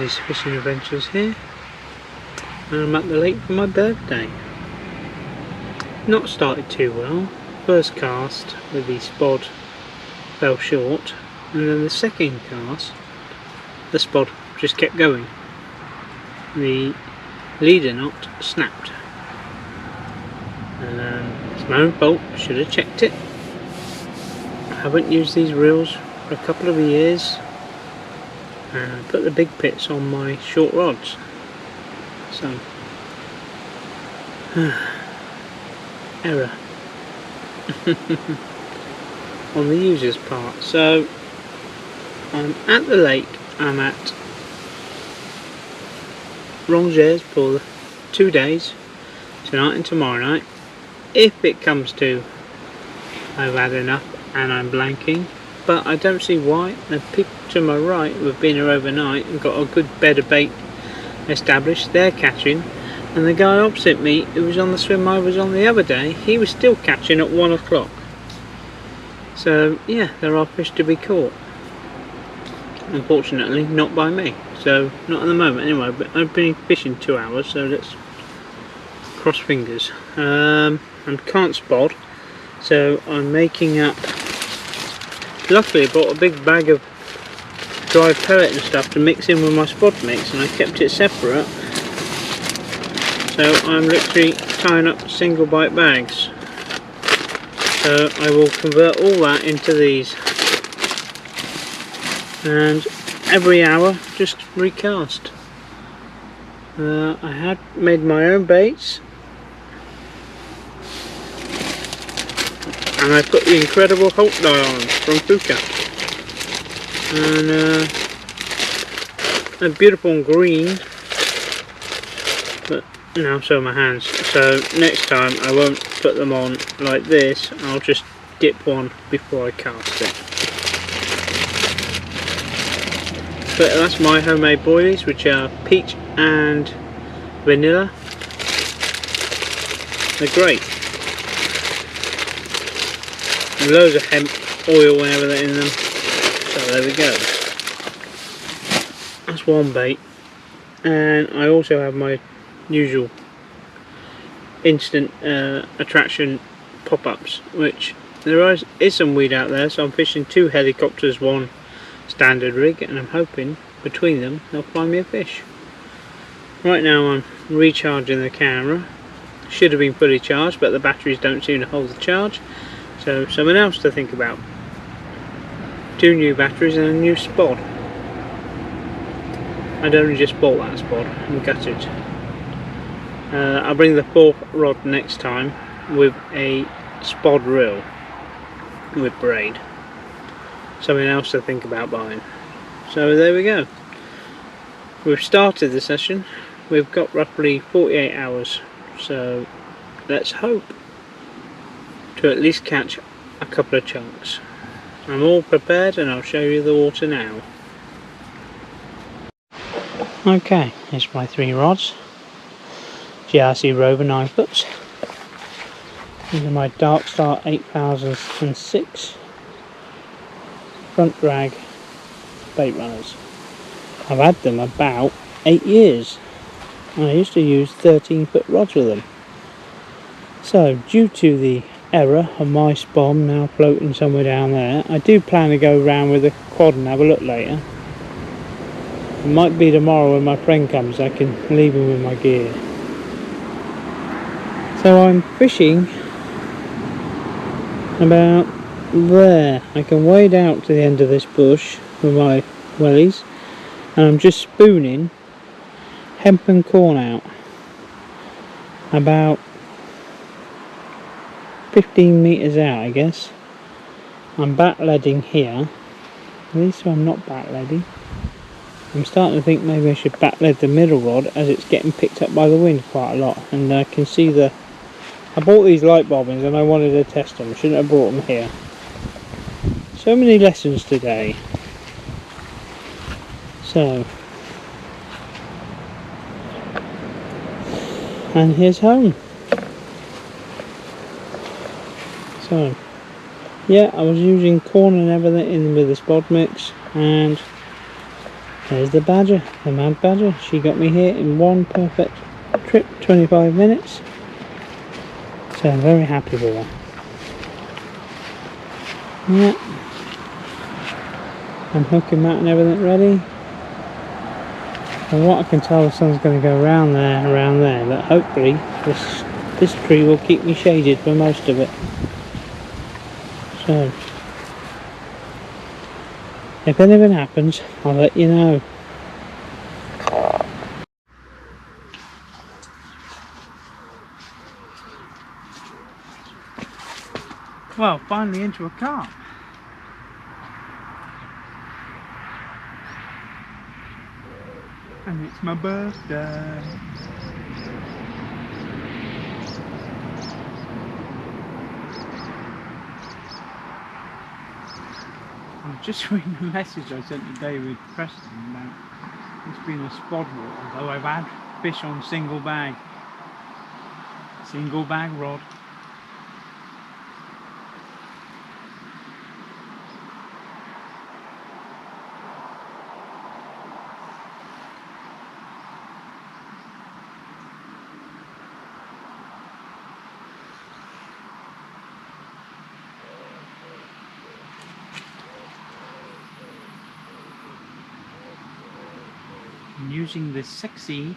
Hardy's Fishing Adventures here, and I'm at the lake for my birthday. Not started too well. First cast with the SPOD fell short, and then the second cast the SPOD just kept going. The leader knot snapped. It's my own fault, should have checked it. I haven't used these reels for a couple of years. Put the big pits on my short rods, so error on the user's part. So I'm at the lake. I'm at Rangers for 2 days, tonight and tomorrow night. If it comes to I've had enough and I'm blanking, but I don't see why. The people to my right who have been here overnight and got a good bed of bait established, they're catching, and the guy opposite me who was on the swim I was on the other day, he was still catching at 1 o'clock. So yeah, there are fish to be caught. Unfortunately not by me, so not at the moment anyway, but I've been fishing 2 hours, so let's cross fingers. And can't spot, so I'm making up. Luckily I bought a big bag of dried pellet and stuff to mix in with my SPOD mix, and I kept it separate, so I'm literally tying up single bite bags. So I will convert all that into these, and every hour just recast. I had made my own baits, and I've got the incredible Hulk dial from Fjuka, and they're beautiful and green, but now so are my hands. So next time I won't put them on like this, I'll just dip one before I cast it. But that's my homemade boilies, which are peach and vanilla. They're great. And loads of hemp oil and everything in them. So there we go. That's one bait. And I also have my usual instant attraction pop-ups, which there is some weed out there, so I'm fishing 2 helicopters, 1 standard rig, and I'm hoping between them they'll find me a fish. Right now I'm recharging the camera. Should have been fully charged, but the batteries don't seem to hold the charge, so something else to think about. 2 new batteries and a new SPOD. I'd only just bought that SPOD, I'm gutted. I'll bring the 4th rod next time with a SPOD reel with braid. Something else to think about buying. So there we go. We've started the session. We've got roughly 48 hours, so let's hope to at least catch a couple of chunks. I'm all prepared and I'll show you the water now. Okay, here's my 3 rods. GRC Rover 9 foots. These are my Dark Star 8006 front drag bait runners. I've had them about 8 years. I used to use 13-foot rods with them. So due to the error of my SPOD now floating somewhere down there, I do plan to go round with a quad and have a look later. It might be tomorrow when my friend comes, I can leave him with my gear. So I'm fishing about there. I can wade out to the end of this bush with my wellies, and I'm just spooning hemp and corn out about 15 metres out, I guess. I'm back leading here, at least I'm not back leading. I'm starting to think maybe I should back lead the middle rod, as it's getting picked up by the wind quite a lot, and I can see I bought these light bobbins and I wanted to test them. Shouldn't have brought them here. So many lessons today. So, and here's home. So, yeah, I was using corn and everything in with the SPOD mix, and There's the badger, the mad badger. She got me here in one perfect trip, 25 minutes. So I'm very happy with her. Yeah. I'm hooking that and everything ready. And what I can tell, the sun's going to go around there, but hopefully this tree will keep me shaded for most of it. So, if anything happens, I'll let you know. Well, finally into a carp. And it's my birthday. I'm just reading the message I sent to David Preston about it's been a SPOD rule, although I've had fish on single bag rod. I'm using this sexy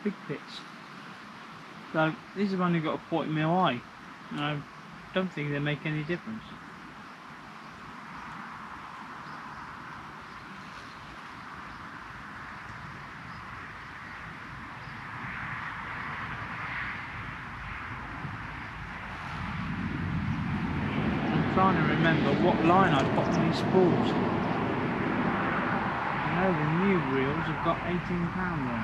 big pits. So these have only got a 40mm eye, and I don't think they make any difference. I'm trying to remember what line I put on these spools. I know the new reels have got 18 pound on.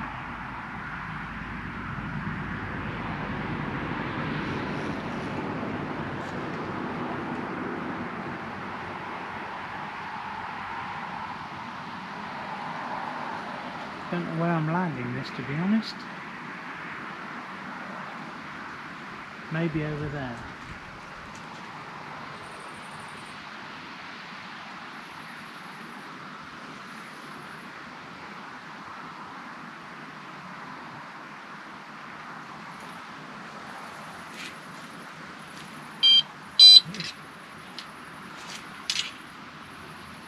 Don't know where I'm landing this, to be honest. Maybe over there.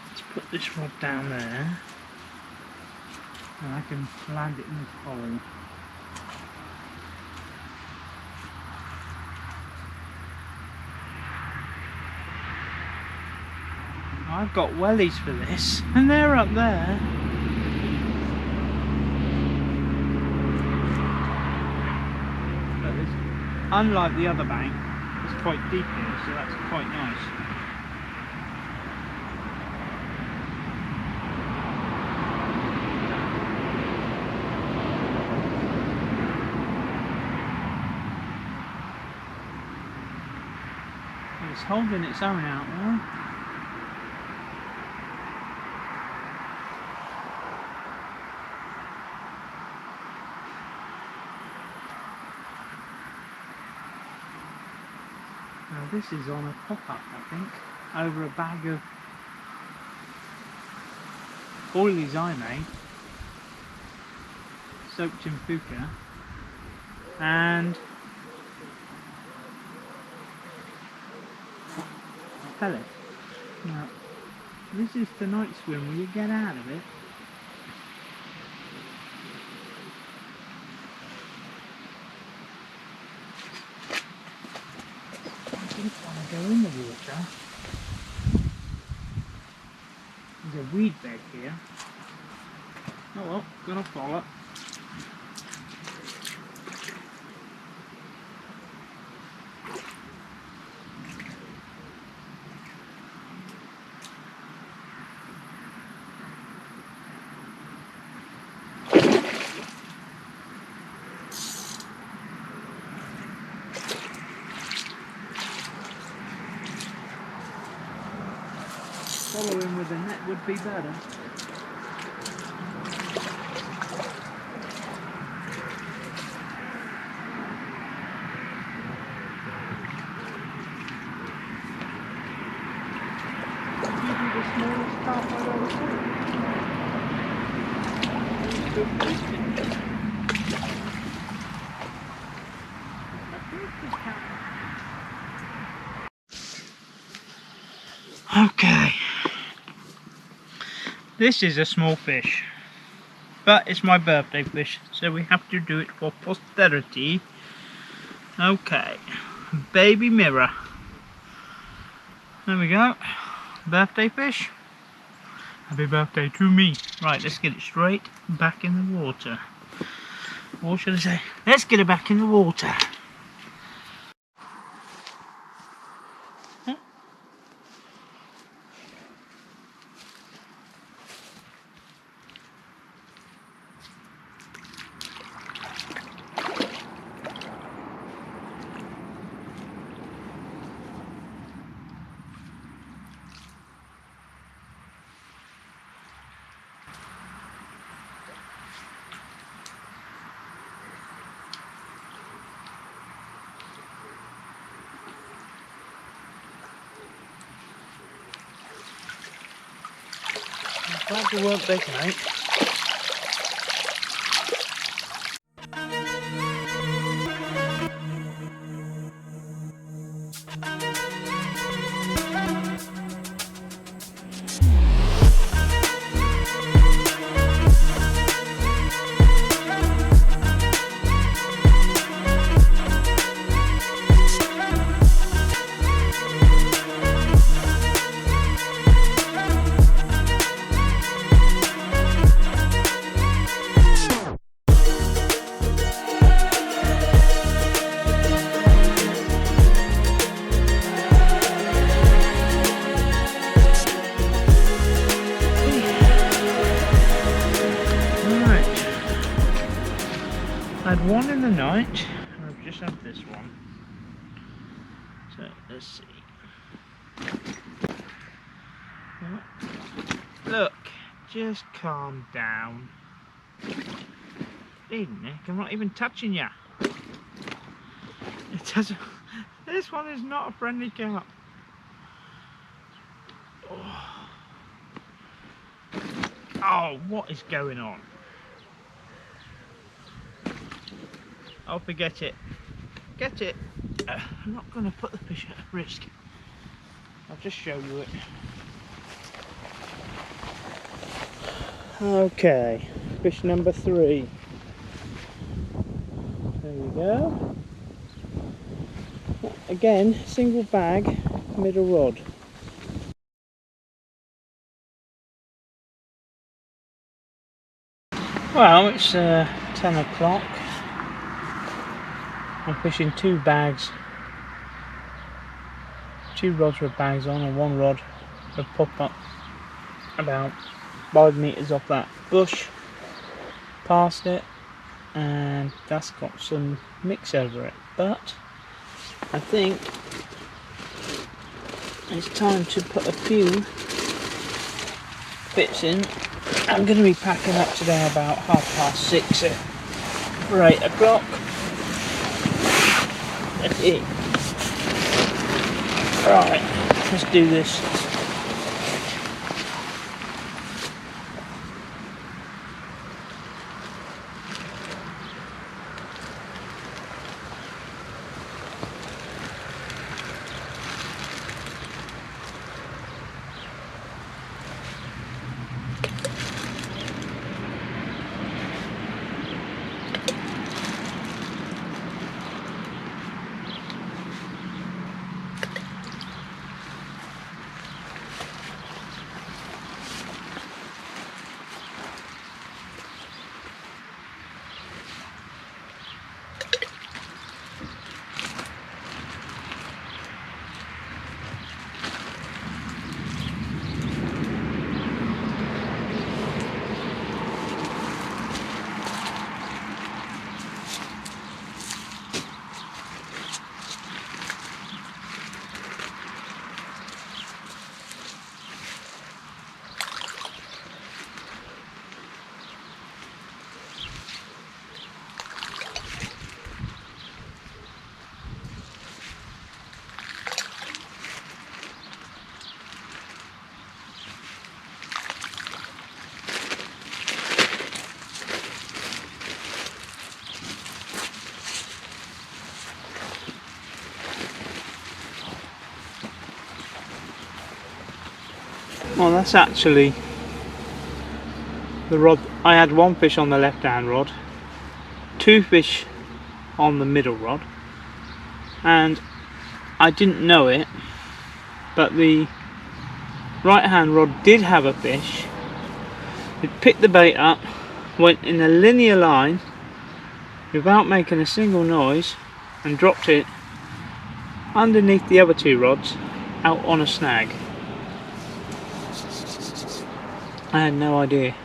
Let's put this rod down there, and I can land it in the coral. I've got wellies for this, and they're up there. But unlike the other bank, it's quite deep here, so that's quite nice. It's holding its own out there. Now this is on a pop-up, I think, over a bag of boilies I made, soaked in Fjuka, and pellet. Now, this is tonight's swim. Will you get out of it? I didn't want to go in the water. There's a weed bed here. Oh well, gonna follow. Following with a net would be better. smallest carp I've ever seen. Okay, this is a small fish, but it's my birthday fish, so we have to do it for posterity. Okay, baby mirror. There we go, birthday fish. Happy birthday to me. Right, let's get it straight back in the water. Or should I say, let's get it back in the water. Glad you weren't big, mate. I had one in the night, and I've just had this one. So let's see. Look, just calm down. Hey Nick, I'm not even touching you. It doesn't. This one is not a friendly carp. Oh, what is going on? Oh, forget it. Get it. I'm not going to put the fish at risk. I'll just show you it. Okay, fish number 3. There we go. Again, single bag, middle rod. Well, it's 10 o'clock. I'm fishing 2 bags, 2 rods with bags on, and 1 rod will pop up about 5 metres off that bush, past it, and that's got some mix over it. But I think it's time to put a few bits in. I'm going to be packing up today about 6:30 for 8 o'clock. That's it. Right, let's do this. Well, that's actually the rod. I had one fish on the left hand rod, two fish on the middle rod, and I didn't know it, but the right hand rod did have a fish. It picked the bait up, went in a linear line without making a single noise, and dropped it underneath the other two rods out on a snag. I had no idea.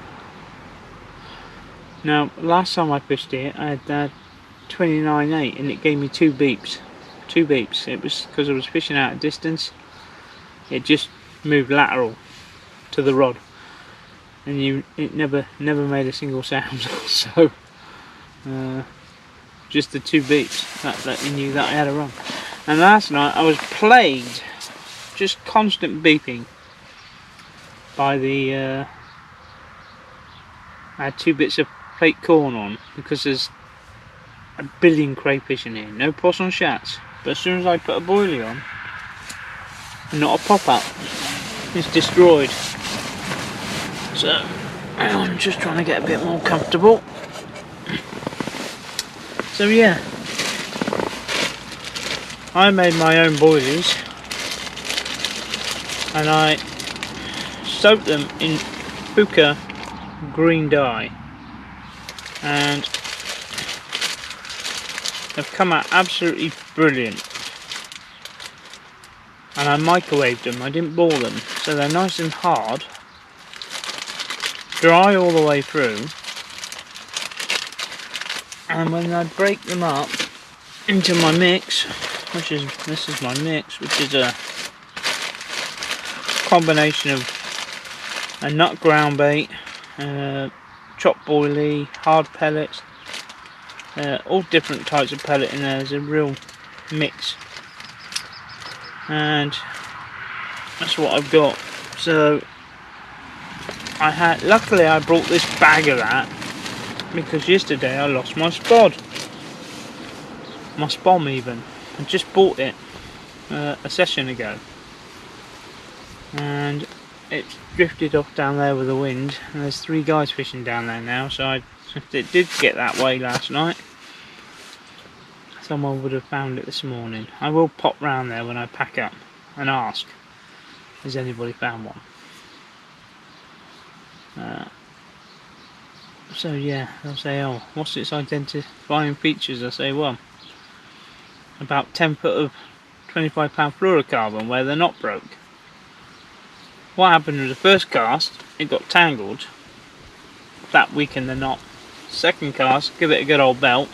Now, last time I fished it, I had 29.8 and it gave me two beeps. It was because I was fishing out a distance. It just moved lateral to the rod, and it never made a single sound. So just the two beeps that you knew that I had a run. And last night I was plagued, just constant beeping by the I had 2 bits of fake corn on, because there's a billion crayfish in here, no possum shats, but as soon as I put a boilie on, not a pop-up, it's destroyed. So I'm just trying to get a bit more comfortable. So yeah, I made my own boilies and I soaked them in Fjuka green dye, and they've come out absolutely brilliant. And I microwaved them, I didn't boil them, so they're nice and hard, dry all the way through. And when I break them up into my mix, this is my mix, which is a combination of a nut ground bait, chopped boilie, hard pellets, all different types of pellet in there. There's a real mix, and that's what I've got. So luckily I brought this bag of that, because yesterday I lost my SPOD, my SPOM even. I just bought it a session ago, and it's drifted off down there with the wind, and there's 3 guys fishing down there now, so it did get that way last night. Someone would have found it this morning. I will pop round there when I pack up and ask, has anybody found one? So yeah, they'll say, oh, what's its identifying features? I say, well, about 10 foot of 25 pound fluorocarbon where they're not broke. What happened with the first cast, it got tangled, that weakened the knot. Second cast, give it a good old belt,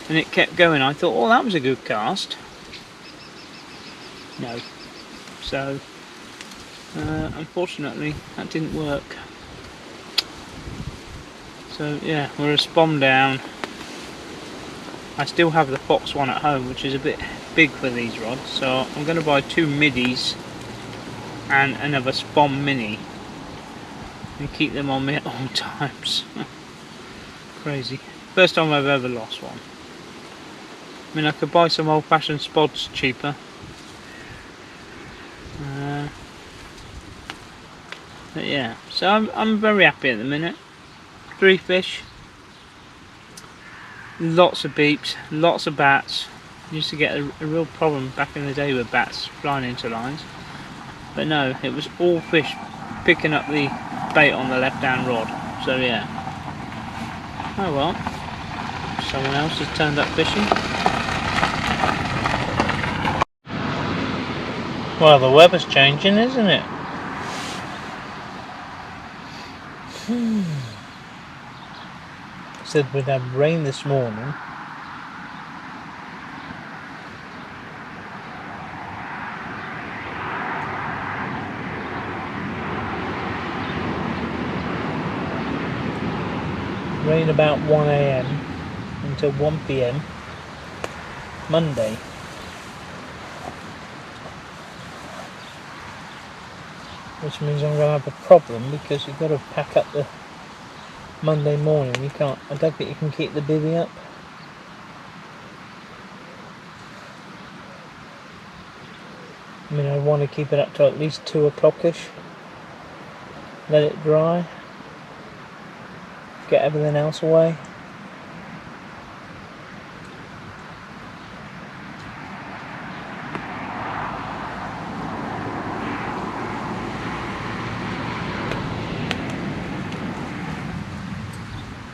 and it kept going. I thought, oh, that was a good cast. No. So unfortunately that didn't work. So yeah, we're a SPOM down. I still have the Fox one at home, which is a bit big for these rods, so I'm going to buy 2 middies and another SPOM mini and keep them on me at all times. Crazy. First time I've ever lost one. I mean, I could buy some old-fashioned SPODs cheaper. But yeah, so I'm very happy at the minute. 3 fish, lots of beeps, lots of bats. Used to get a real problem back in the day with bats flying into lines, but no, it was all fish picking up the bait on the left hand rod. So yeah, oh well, someone else has turned up fishing. Well, the weather's changing, isn't it? Said we'd have rain this morning. Rain about 1 AM until 1 PM Monday. Which means I'm going to have a problem, because you've got to pack up the Monday morning. You can't, I don't think you can keep the bivvy up. I mean, I want to keep it up to at least 2 o'clock-ish. let it dry, get everything else away.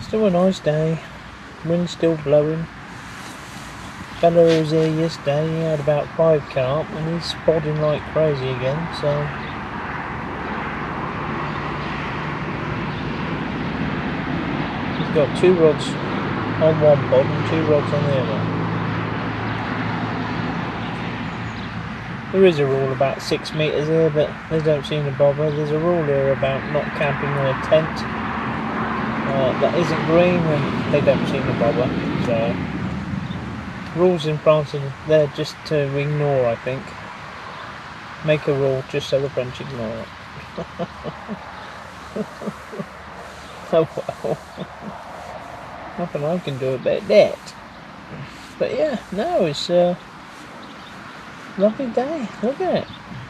Still a nice day, wind's still blowing. Fellow who was here yesterday, he had about 5 carp and he's spodding like crazy again, so he's got 2 rods on one pod and 2 rods on the other. There is a rule about 6 metres here, but they don't seem to bother. There's a rule here about not camping in a tent that isn't green, and they don't seem to bother. So rules in France are there just to ignore, I think. Make a rule just so the French ignore it. Oh well. Nothing I can do about that. But yeah, no, it's a lovely day. Look at it.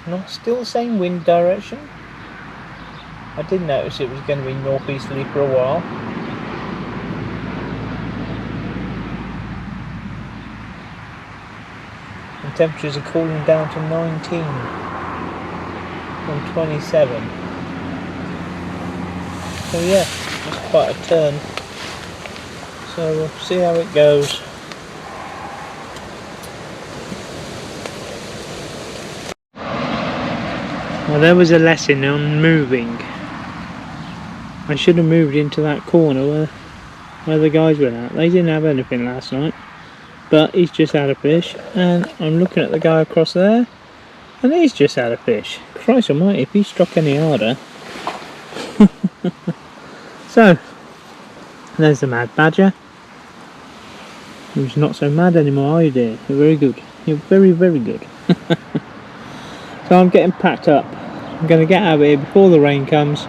Not still the same wind direction. I did notice it was going to be northeasterly for a while. And temperatures are cooling down to 19 from 27. So yeah, it's quite a turn. So we'll see how it goes. Well, there was a lesson on moving. I should have moved into that corner where the guys went out. They didn't have anything last night, but he's just had a fish, and I'm looking at the guy across there, and he's just had a fish. Christ almighty, if he struck any harder. So, there's the mad badger. Who's not so mad anymore, are you dear? You're very good. You're very, very good. So I'm getting packed up. I'm going to get out of here before the rain comes.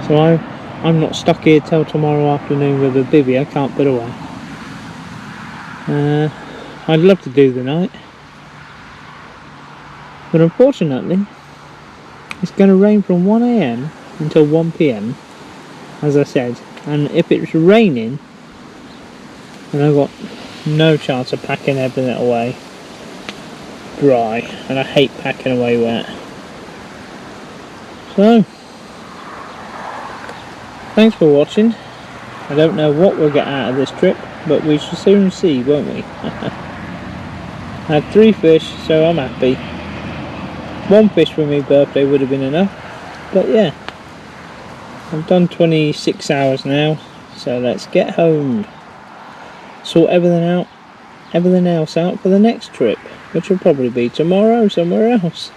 So I'm not stuck here till tomorrow afternoon with a bivvy. I can't put away. I'd love to do the night, but unfortunately it's going to rain from 1 AM until 1 PM, as I said, and if it's raining, then I've got no chance of packing everything away dry, and I hate packing away wet. So thanks for watching. I don't know what we'll get out of this trip, but we shall soon see, won't we? I had 3 fish, so I'm happy. 1 fish for my birthday would have been enough, but yeah, I've done 26 hours now, so let's get home, sort everything else out for the next trip, which will probably be tomorrow somewhere else.